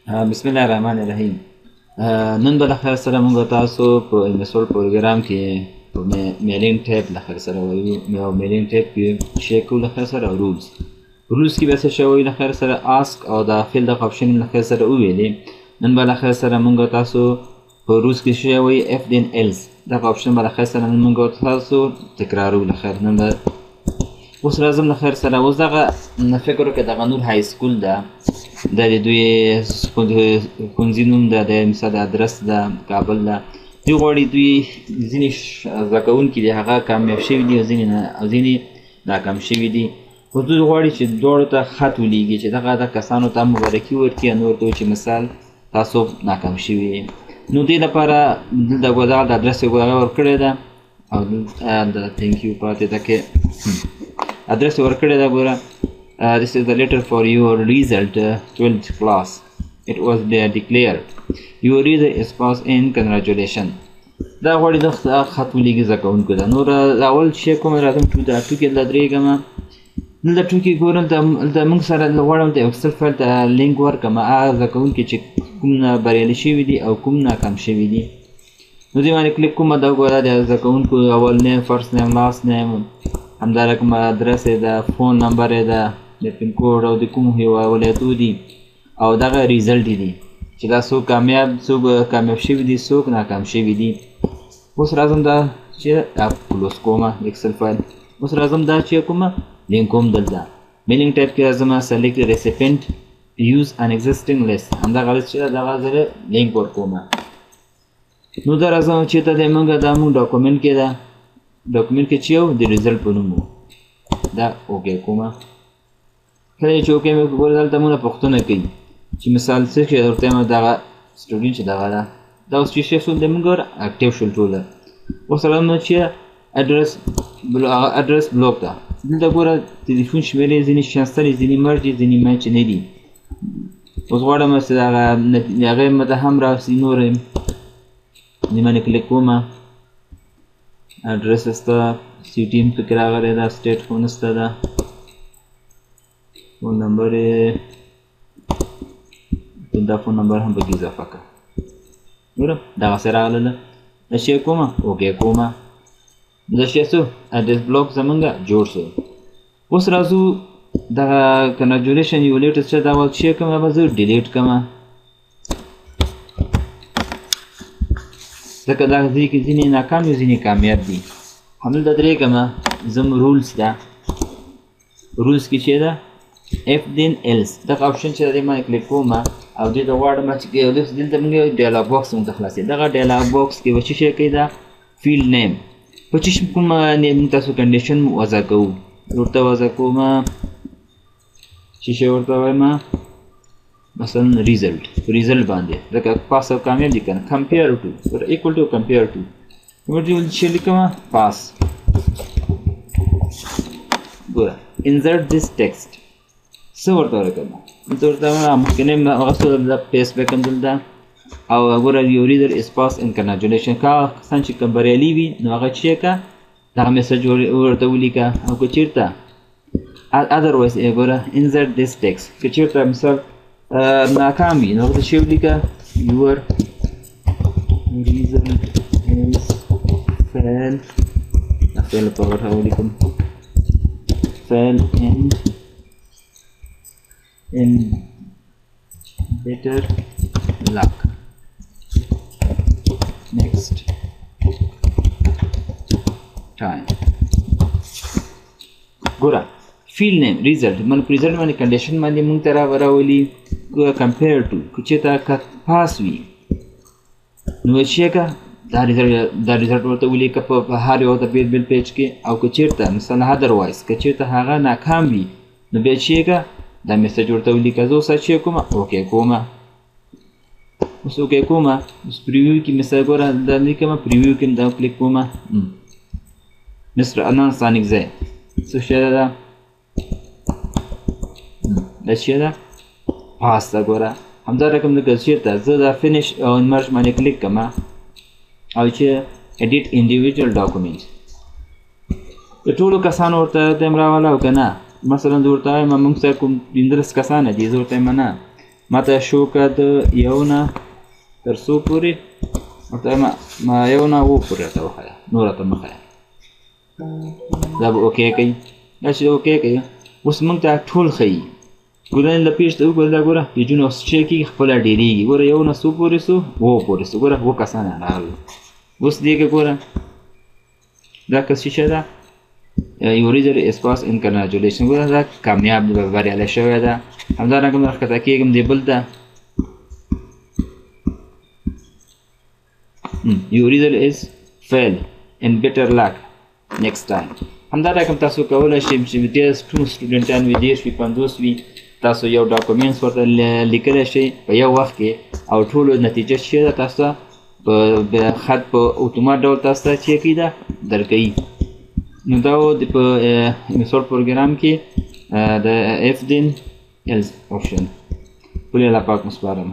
بسم الله الرحمن الرحیم. نن به لخر سره موږ تاسو په انویسټول پروګرام کې په میلینګ ټیب لخر سره وایو. میلینګ ټیب کې شی کو لخر سره رولز کې به څه شوی لخر سره آسک او د فیلډ اف آپشن لخر سره ویلې. نن به لخر سره موږ تاسو په روز کې شی وایي اف دین ایلس دا آپشن به لخر سره نن موږ تاسو تکرارو لخر. نن اوس راځم لخر سره. اوس دغه فکر وکړه دغه نور های سکول ده د دوی ښوونځي نوم ده، د مثال ادرس ده کابل ده. دوی غواړي دوی ځینې زده کوونکي دي هغه کامیاب شوي دي او ځینې ناکام شوي دي. خو دوی غواړي چې دواړو ته خط ولیږي چې دغه د کسانو ته مبارکي ورکړي او نور ته چې مثال تاسو ناکام شوي. نو دې لپاره دلته دغه د ادرس یو ورکړې ده او د تھینک یو پاتې ده کې ادرس ورکړې ده. ګوره this is the letter for your result 12th class. It was declared your result is passed in congratulations. دا غواړي د خط ولیږي زده کوونکو ده. نور اول شی کوم راځم دا ټوکې د درېږم دلته ټوکې ګورم د موږ سره غواړم د اکسل فایل ته لینک ورکړم هغه زده کوونکي چې کوم بریالي شوي دي او کوم ناکام شوي دي. نو دې باندې کلیک کوم دا ګوره د زده کوونکو اول نیم فرست نیم لاست نیم همدارنګه ادرس یې ده فون نمبر یې ده د پین کوډ او د کوم ولایتو دي او دغه ریزلټ دي چې دا څوک کامیاب شوي دي څوک ناکام شوي دي. اوس راځم دا چې کلوز کومه اکسل فایل. اوس راځم دا چې کومه لینک کوم دلته میلینګ ټایپ کې راځم سلیکټ ریسیپینټ یوز ان ایگزیسټینګ لیست همدغه لیست چې دغه زه لینک ورکوم. نو دا راځم چې ته د موږ دا موږ ډاکومنټ کې ده ډاکومنټ کې چې یو د ریزلټ په نوم دا اوکې کومه. کله چې اوکې مې ګورې دلته مونږ پوښتنه کوي چې مثال څه شی درته یم دغه سټوډنټ چې دغه ده دا اوس چې شی شول دی موږ اکټیو شول ټوله. اوس راځم چې اډرس بلاک ده دلته ګوره تلیفون شمیرې ځینې شته دي ځینې مرج دي ځینې میچ نه دي. اوس غواړم چې هغې مته هم راسي نور دې باندې کلیک کومه اډرس شته سیټي هم پکې راغلی ده سټیټ فون شته ده فون نمبر دا فون نمبر هم پکې اضافه کړه. ګوره دغسې راغله دا شی کومه اوکې کومه. دا شی څو اډرس بلاک زمونږ جوړ شو. اوس راځو دغه کنګراجولیشن یو لیټسټ چې دا اول شی کوم به زه ډیلیټ کوم ځکه دغه ځای کې ځینې ناکام دي ځینې کامیاب دي. همدلته درېږم زم رولز ده رولز کې چې ده اف دین ایلس دغه آپشن چې دی ما کلیک کوم او دې ته غواړم چې دلته موږ ډایلاګ باکس موږ ته خلاصي. دغه ډایلاګ باکس کې به څه شی کوي دا فیلډ نیم په چې کوم نیم تاسو کنډیشن وضع کوو ورته وضع کوم چې شی ورته وایم مثلا ریزلټ باندې ځکه پاس او کامیاب دي کنه کمپیر ټو ایکوال ټو کمپیر ټو ورته چې لیکم پاس. ګوره انسرټ دیس ټیکسټ څه ورته ورکړم دلته ورته مخکې هغه څه د پیسټ بیک هم دلته او ګوره یو ریډر از پاس ان کنګراجولیشن کا کسان چې کوم بریالي وي نو هغه چې کا دغه میسج ورته ولیکه او که چېرته ادروایز ګوره انسرټ دیس ټیکسټ که چېرته مثال ناکام وي نو ورته شی ولیکه یور ریزلټ از فیل فیل په ورته ولیکم fail in better luck next time. ګوره فیلډ نیم ریزلټ من په ریزلټ باندې کنډیشن باندې موږ ته راولي کمپیر ټو که چېرته پاس وي نو چې که دا ریزلټ ورته ولیکه په هر یو ته بیل پیج کې او که چېرته مثلا ادروایز که چېرته هغه ناکام وي نو بیا چې که دا میسج ورته ولیکه. زه اوس چې کومه اوکې کومه. اوس اوکې کومه اوس پریویو کې مثال ګوره دا لیکم پریویو کې دا کلیک کومه مستر انانس انیکزی څه شی ده دا چې ده پاس ده. ګوره همدا رقم د که چېرته زه دا فینش او انمرج باندې کلیک کوم او چې edit individual document د ټولو کسانو ورته ټایم راواله او که نه مثلا زه ورته وایم موږ سره کوم 15 کسان دي زه ورته وایم نه ما ته شو که د 1 نه تر څو پورې ورته ما 1 نه 7 پورې راته وښیه نور راته مه ښیه دا به اوکې کوي دا چې اوکې کوي اوس موږ ته ټول ښیي ګورئ له پیج ته وګورئ دا ګوره پیجونه اوس چې کېږي خپله ډېرېږي ګوره 1 نه څو پورې سو 7 پورې سو ګوره 7 کسان راغلل اوس دې کې ګوره دا که څه شی ده یوریزر اسپاس انکرناجولیشن ګوره دا کامیاب بریالی شوی ده همدارنګه مې راښکته کېږم دې بل ته یوریزر از فیل ان بیټر لک نیکسټ ټایم همدارنګه تاسو کولی شئ چې ډېر سټوډنټان وي 10 وي 50 وي تاسو یو ډاکومنټس ورته لیکلی شئ په یو وخت کې او ټولو نتیجه چې ده تاسو ته په خط په اتومات ډول تاسو ته چې کوي ده درکوي نو دا و په انسټال پروګرام کې د اف دین ایلس آپشن ټولې الله پاک مسپارم